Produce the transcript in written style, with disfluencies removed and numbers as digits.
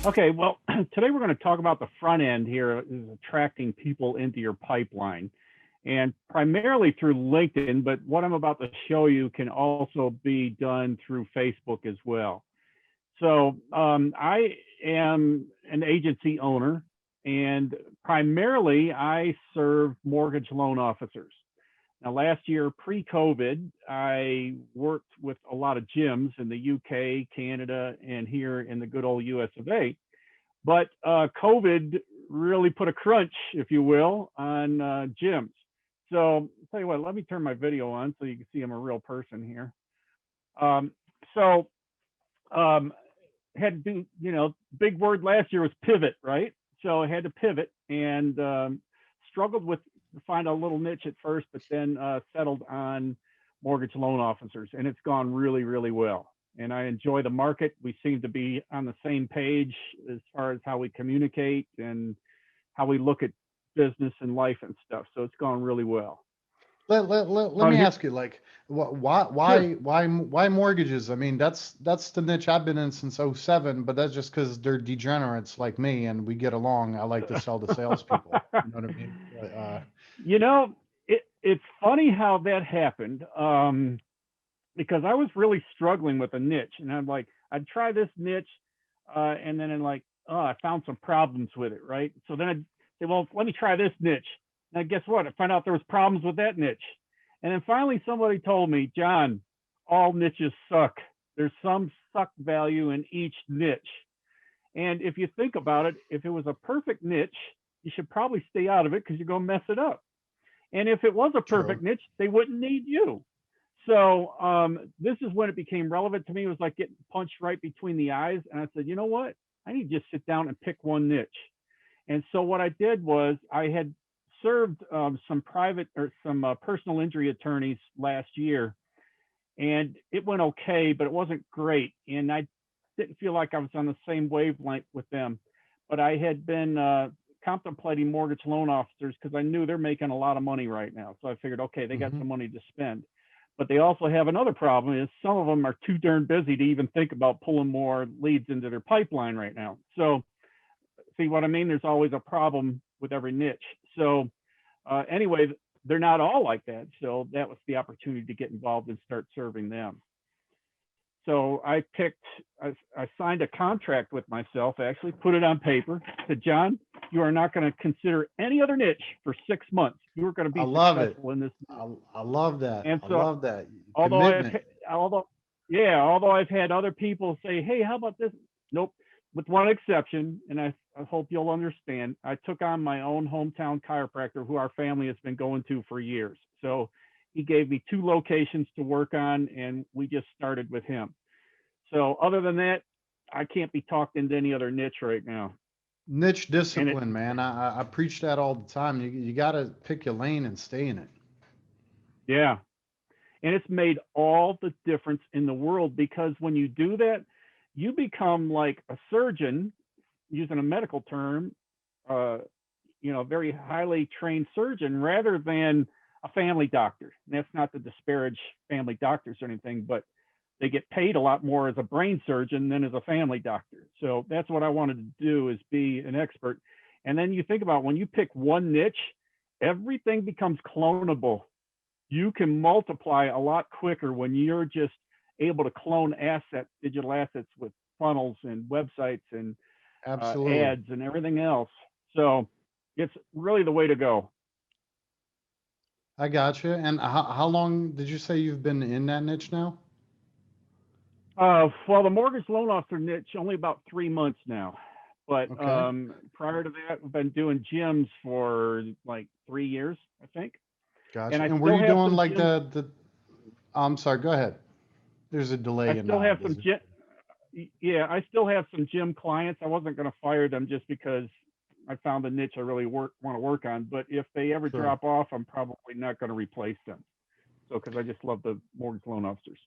Okay, well, today we're going to talk about the front end here is attracting people into your pipeline and primarily through LinkedIn, but what I'm about to show you can also be done through Facebook as well. So I am an agency owner and primarily I serve mortgage loan officers. Now, last year, pre-COVID, I worked with a lot of gyms in the UK, Canada, and here in the good old US of A. But COVID really put a crunch, if you will, on gyms. So I'll tell you what, let me turn my video on so you can see I'm a real person here. Um, so had to do, big word last year was pivot, right? So I had to pivot and struggled with to find a little niche at first, but then settled on mortgage loan officers, and it's gone really, really well. And I enjoy the market. We seem to be on the same page as far as how we communicate and how we look at business and life and stuff. So it's gone really well. Let me ask you, like, Sure. why mortgages? I mean, that's the niche I've been in since '07, but that's just because they're degenerates like me and we get along. I like to sell to salespeople. You know what I mean? You know, it's funny how that happened. Because I was really struggling with a niche, and I'm like, I'd try this niche, and then I'm like, oh, I found some problems with it, right? So then I'd say, well, let me try this niche. Now, guess what? I found out there was problems with that niche, and then finally somebody told me, John, all niches suck. There's some suck value in each niche, and if you think about it, if it was a perfect niche, you should probably stay out of it because you're going to mess it up. And if it was a True. perfect niche, they wouldn't need you. So this is when it became relevant to me. It was like getting punched right between the eyes. And I said, you know what? I need to just sit down and pick one niche. And so what I did was I had served some private or some personal injury attorneys last year, and it went okay, but it wasn't great. And I didn't feel like I was on the same wavelength with them. But I had been contemplating mortgage loan officers because I knew they're making a lot of money right now. So I figured, okay, they got Hmm. some money to spend. But they also have another problem is some of them are too darn busy to even think about pulling more leads into their pipeline right now. So see what I mean? There's always a problem with every niche. So anyway, they're not all like that. So that was the opportunity to get involved and start serving them. So I signed a contract with myself, actually put it on paper, said, John, you are not going to consider any other niche for 6 months. You are going to I be love it. successful in this niche. I love that. And I so love that although I've, commitment. although, yeah, although I've had other people say, hey, how about this? Nope. With one exception, and I hope you'll understand, I took on my own hometown chiropractor who our family has been going to for years. So he gave me 2 locations to work on, and we just started with him. So other than that, I can't be talked into any other niche right now. Niche And it, discipline, man. I preach that all the time. You got to pick your lane and stay in it. yeah, and it's made all the difference in the world because when you do that, you become like a surgeon, using a medical term, uh, a very highly trained surgeon rather than a family doctor. And that's not to disparage family doctors or anything, but they get paid a lot more as a brain surgeon than as a family doctor. So that's what I wanted to do is be an expert. And then you think about when you pick one niche, everything becomes clonable. You can multiply a lot quicker when you're just able to clone assets, digital assets with funnels and websites and Absolutely. ads and everything else. So it's really the way to go. I got you. And how long did you say you've been in that niche now? Well, the mortgage loan officer niche only about 3 months now, but Okay. prior to that, I've been doing gyms for like 3 years, I think, and Gotcha. I And were still you have doing some like gyms. the I'm sorry, go ahead. There's a delay I in still have is some it? gym. Yeah, I still have some gym clients. I wasn't going to fire them just because I found a niche I really want to work on. But if they ever Sure. drop off, I'm probably not going to replace them. So because I just love the mortgage loan officers.